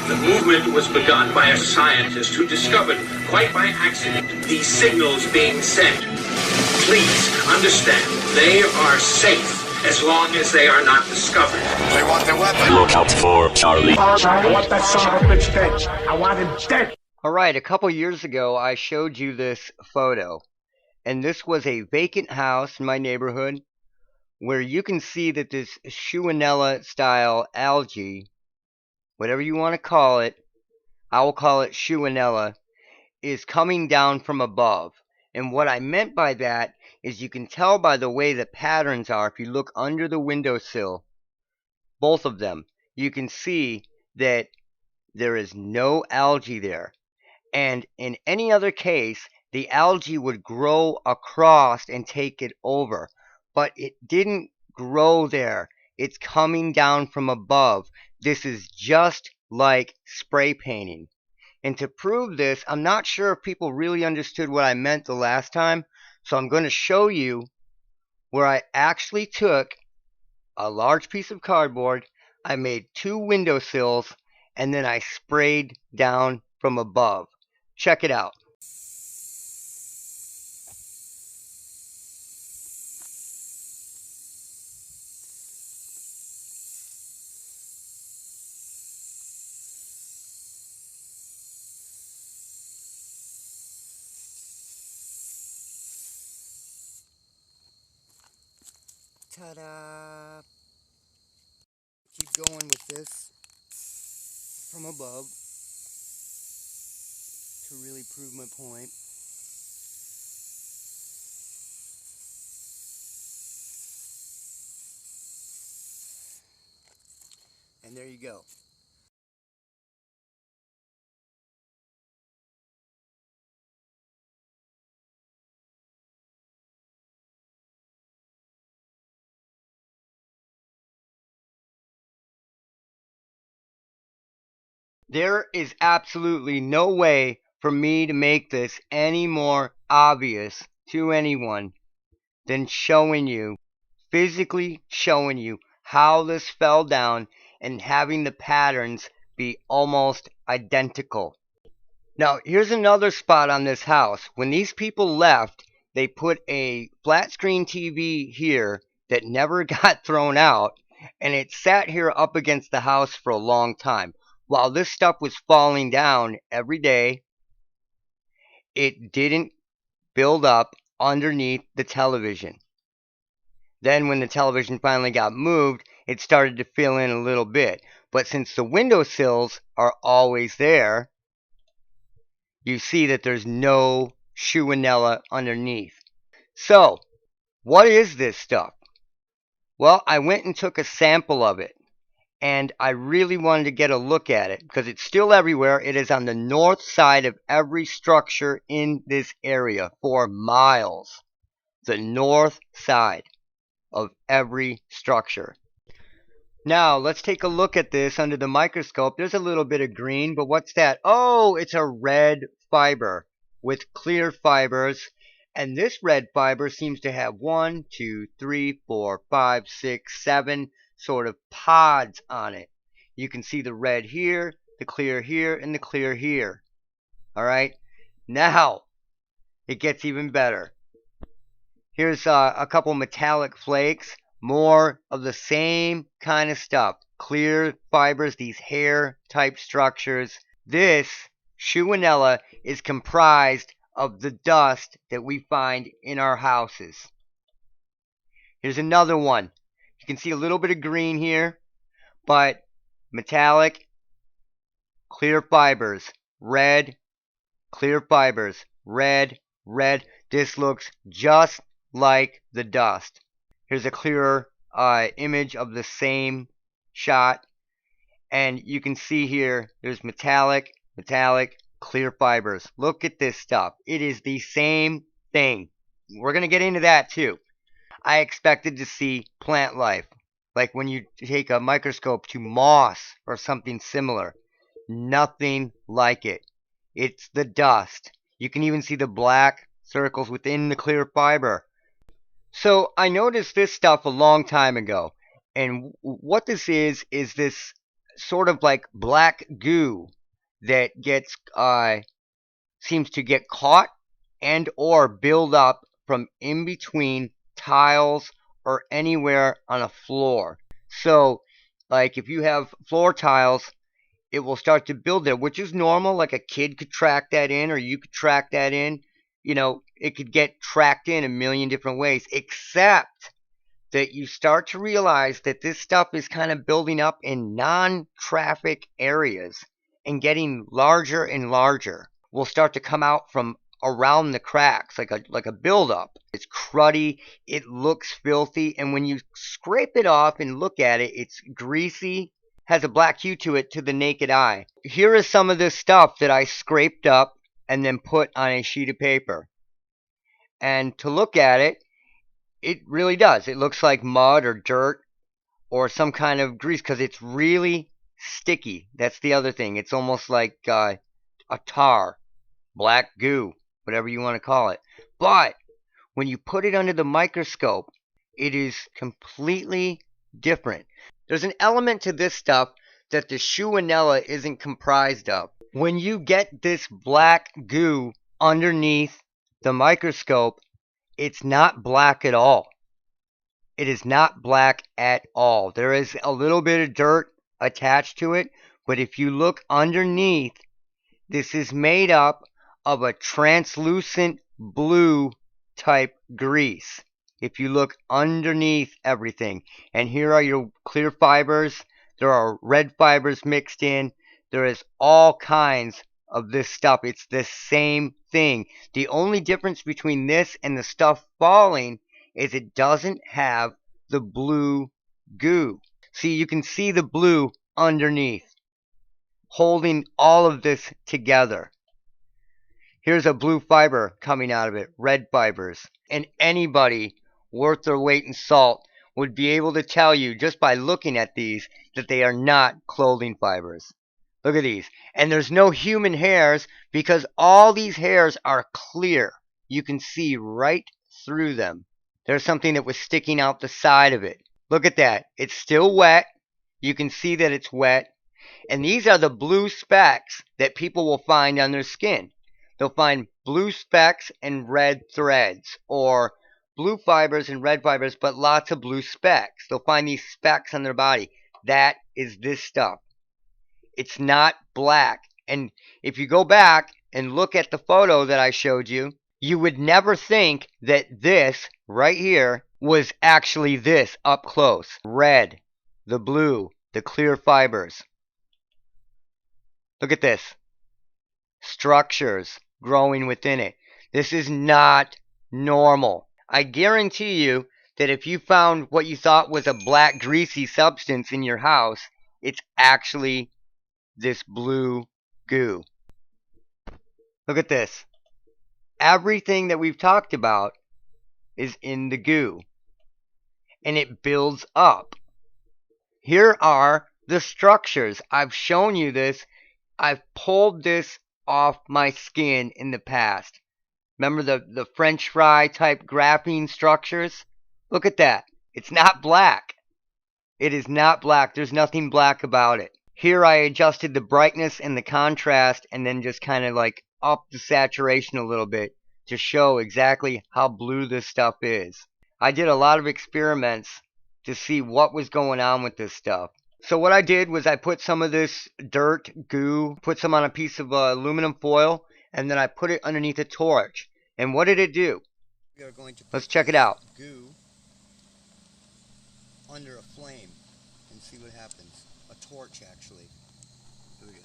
The movement was begun by a scientist who discovered, quite by accident, these signals being sent. Please understand, they are safe as long as they are not discovered. They want their weapon. Look out for Charlie. I want that son of a bitch dead. I want him dead. Alright, a couple years ago I showed you this photo. And this was a vacant house in my neighborhood where you can see that this Shewanella style algae, whatever you want to call it, I will call it Shewanella, is coming down from above. And what I meant by that is you can tell by the way the patterns are. If you look under the windowsill, both of them, you can see that there is no algae there. And in any other case, the algae would grow across and take it over. But it didn't grow there. It's coming down from above. This is just like spray painting. And to prove this, I'm not sure if people really understood what I meant the last time. So I'm going to show you where I actually took a large piece of cardboard. I made 2 windowsills and then I sprayed down from above. Check it out. Ta-da! Keep going with this from above to really prove my point. And there you go. There is absolutely no way for me to make this any more obvious to anyone than showing you, physically showing you how this fell down and having the patterns be almost identical. Now, here's another spot on this house. When these people left, they put a flat screen TV here that never got thrown out, and it sat here up against the house for a long time. While this stuff was falling down every day, it didn't build up underneath the television. Then when the television finally got moved, it started to fill in a little bit. But since the windowsills are always there, you see that there's no Shewanella underneath. So, what is this stuff? Well, I went and took a sample of it. And I really wanted to get a look at it because it's still everywhere. It is on the north side of every structure in this area for miles. The north side of every structure. Now, let's take a look at this under the microscope. There's a little bit of green, but what's that? Oh, it's a red fiber with clear fibers. And this red fiber seems to have 1, 2, 3, 4, 5, 6, 7 sort of pods on it. You can see the red here, the clear here, and the clear here. Alright? Now, it gets even better. Here's a couple metallic flakes. More of the same kind of stuff. Clear fibers, these hair type structures. This Shewanella is comprised of the dust that we find in our houses. Here's another one. You can see a little bit of green here, but metallic, clear fibers, red, clear fibers, red, red. This looks just like the dust. Here's a clearer image of the same shot, and you can see here there's metallic, metallic, clear fibers. Look at this stuff. It is the same thing. We're going to get into that too. I expected to see plant life, like when you take a microscope to moss or something similar. Nothing like it. It's the dust. You can even see the black circles within the clear fiber. So I noticed this stuff a long time ago, and what this is this sort of like black goo that gets seems to get caught and or build up from in between tiles or anywhere on a floor. So like if you have floor tiles, it will start to build there, which is normal. Like a kid could track that in, or you could track that in. You know, it could get tracked in a million different ways, except that you start to realize that this stuff is kind of building up in non-traffic areas and getting larger and larger. Will start to come out from around the cracks like a buildup. It's cruddy, it looks filthy, and when you scrape it off and look at it, it's greasy, has a black hue to it to the naked eye. Here is some of this stuff that I scraped up and then put on a sheet of paper. And to look at it, it really does. It looks like mud or dirt or some kind of grease because it's really sticky. That's the other thing. It's almost like a tar, black goo, whatever you want to call it. But when you put it under the microscope, it is completely different. There's an element to this stuff that the Shewanella isn't comprised of. When you get this black goo underneath the microscope, it's not black at all. It is not black at all. There is a little bit of dirt attached to it, but if you look underneath, this is made up of a translucent blue type grease. If you look underneath everything, and here are your clear fibers, there are red fibers mixed in, there is all kinds of this stuff. It's the same thing. The only difference between this and the stuff falling is it doesn't have the blue goo. See, you can see the blue underneath, holding all of this together. Here's a blue fiber coming out of it, red fibers. And anybody worth their weight in salt would be able to tell you just by looking at these that they are not clothing fibers. Look at these. And there's no human hairs because all these hairs are clear. You can see right through them. There's something that was sticking out the side of it. Look at that. It's still wet. You can see that it's wet. And these are the blue specks that people will find on their skin. They'll find blue specks and red threads, or blue fibers and red fibers, but lots of blue specks. They'll find these specks on their body. That is this stuff. It's not black. And if you go back and look at the photo that I showed you, you would never think that this right here was actually this up close. Red, the blue, the clear fibers. Look at this. Structures growing within it. This is not normal. I guarantee you that if you found what you thought was a black greasy substance in your house, it's actually this blue goo. Look at this. Everything that we've talked about is in the goo. And it builds up. Here are the structures. I've shown you this. I've pulled this off my skin in the past. Remember the French fry type graphene structures? Look at that. It's not black. It is not black. There's nothing black about it. Here I adjusted the brightness and the contrast and then just kind of like up the saturation a little bit to show exactly how blue this stuff is. I did a lot of experiments to see what was going on with this stuff. So what I did was I put some of this dirt, goo, put some on a piece of aluminum foil, and then I put it underneath a torch. And what did it do? We are going to Let's check it out. Goo under a flame and see what happens. A torch, actually. Here we go.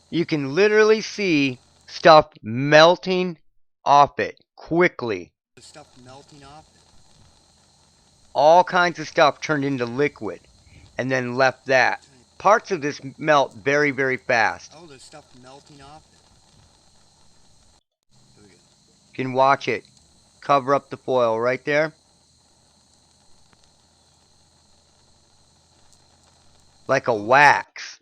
You can literally see stuff melting off it quickly. The stuff melting off it. All kinds of stuff turned into liquid and then left that. Parts of this melt very, very fast. Oh, there's stuff melting off it. Here we go. You can watch it. Cover up the foil right there. Like a wax.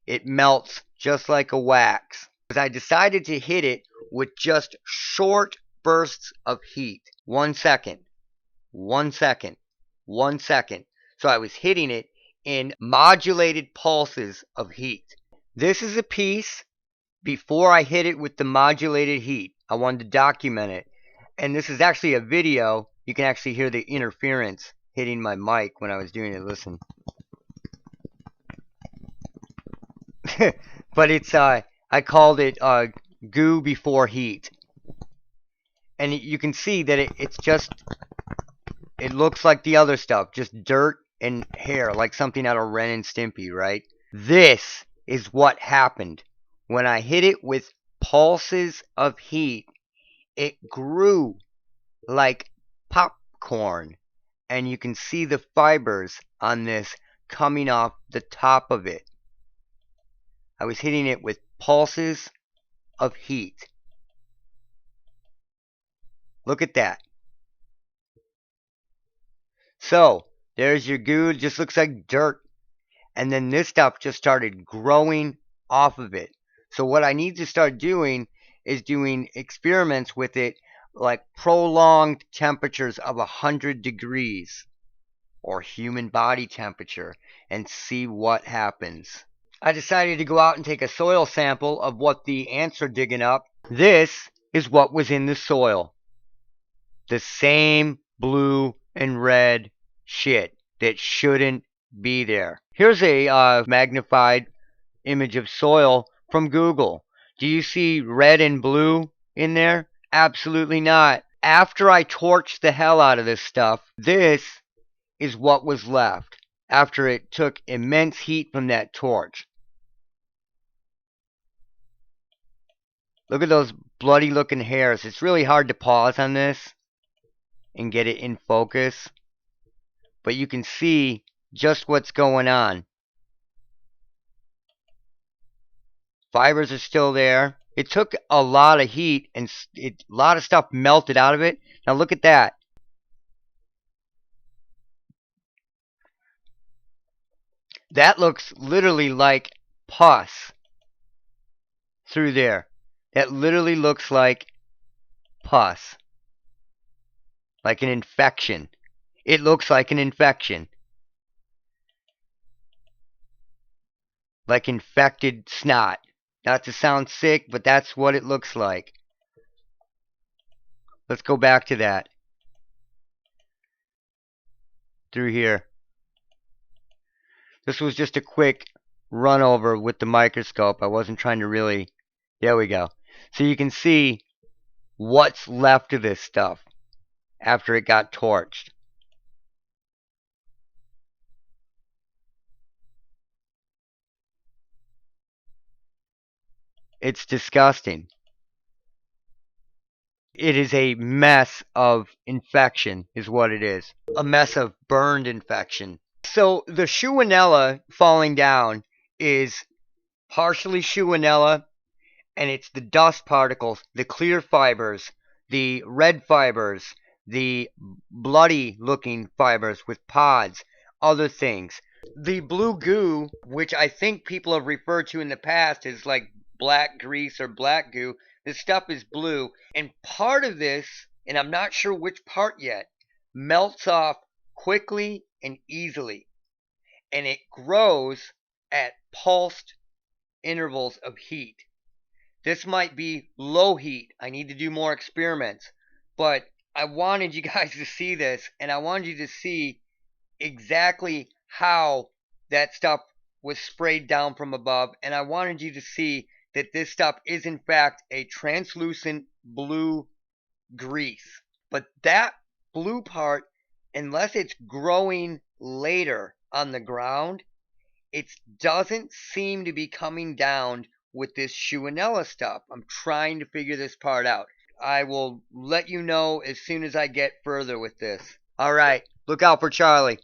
It melts just like a wax. Because I decided to hit it with just short bursts of heat. 1 second. 1 second. 1 second. So I was hitting it in modulated pulses of heat. This is a piece before I hit it with the modulated heat. I wanted to document it. And this is actually a video. You can actually hear the interference hitting my mic when I was doing it. Listen. But it's, I called it goo before heat. And you can see that it's just, it looks like the other stuff. Just dirt and hair, like something out of Ren and Stimpy, right? This is what happened. When I hit it with pulses of heat, it grew like popcorn. And you can see the fibers on this coming off the top of it. I was hitting it with pulses of heat. Look at that. So, there's your goo. It just looks like dirt. And then this stuff just started growing off of it. So what I need to start doing is doing experiments with it, like prolonged temperatures of 100 degrees or human body temperature, and see what happens. I decided to go out and take a soil sample of what the ants are digging up. This is what was in the soil. The same blue and red shit that shouldn't be there. Here's a magnified image of soil from Google. Do you see red and blue in there? Absolutely not. After I torched the hell out of this stuff, this is what was left after it took immense heat from that torch. Look at those bloody looking hairs. It's really hard to pause on this and get it in focus, but you can see just what's going on. Fibers are still there. It took a lot of heat and a lot of stuff melted out of it. Now look at that. That looks literally like pus through there. That literally looks like pus. Like an infection. It looks like an infection. Like infected snot. Not to sound sick, but that's what it looks like. Let's go back to that. Through here. This was just a quick run over with the microscope. I wasn't trying to really... There we go. So you can see what's left of this stuff after it got torched. It's disgusting. It is a mess of infection, is what it is. A mess of burned infection. So the Shewanella falling down is partially Shewanella, and it's the dust particles, the clear fibers, the red fibers, the bloody looking fibers with pods, other things. The blue goo, which I think people have referred to in the past as like black grease or black goo, this stuff is blue, and part of this, and I'm not sure which part yet, melts off quickly and easily, and it grows at pulsed intervals of heat. This might be low heat. I need to do more experiments, but I wanted you guys to see this, and I wanted you to see exactly how that stuff was sprayed down from above, and I wanted you to see that this stuff is in fact a translucent blue grease. But that blue part, unless it's growing later on the ground, it doesn't seem to be coming down with this Shewanella stuff. I'm trying to figure this part out. I will let you know as soon as I get further with this. Alright, look out for Charlie.